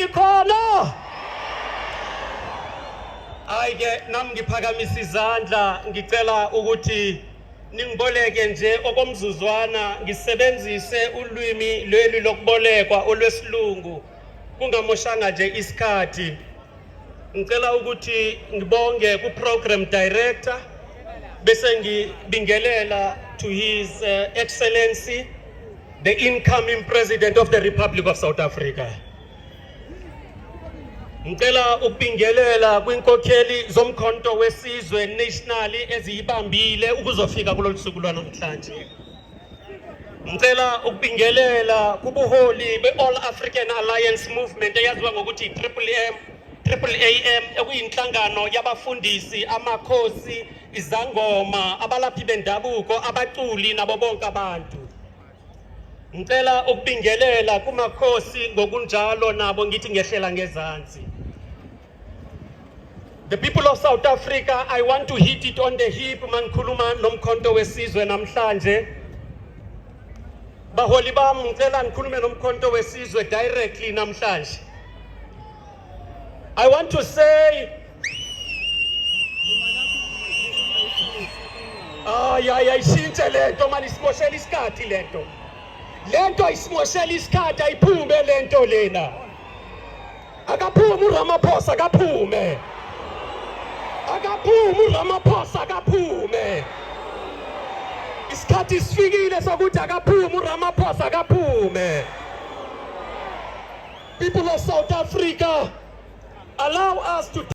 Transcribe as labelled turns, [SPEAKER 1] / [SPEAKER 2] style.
[SPEAKER 1] nikhona? Ayike nami ngiphakamisa izandla ngicela ukuthi ningiboleke nje okomzuzwana ngisebenzise ulwimi lweli lokubolekwa olwesilungu kungamoshanga nje isikhathi. Ngicela ukuthi ngibonge ku program director bese ngibingelela to his excellency the incoming president of the Republic of South Africa. Ngicela ukubingelela kwinkokheli zomkhonto wesizwe nationally eziyibambile ukuzofika kulolu suku lwanamhlanje. Ngicela ukubingelela kubuholi be-All African Alliance Movement eyaziwa ngokuthi AAM ekuyinhlangano yabafundisi, amakhosi, izangoma, abalaphi bendabuko, abaculi nabo bonke abantu. Ngicela ukubingelela kumakhosi ngokunjalo nabo ngithi ngehlela ngezansi. The people of South Africa, I want to hit it on the hip mangikhuluma nomkhonto wesizwe namhlanje. Baholi bami ngicela ngikhulume nomkhonto wesizwe directly namhlanje. I want to say ishintshe lento manje isimoshela isikhathi lento. Lento isimoshela isikhathi ayiphume lento lena. Akaphume uRamaphosa akaphume. Akaphume uRamaphosa akaphume. Isikhathi sifikile sokuthi akaphume uRamaphosa akaphume. People of South Africa, allow us to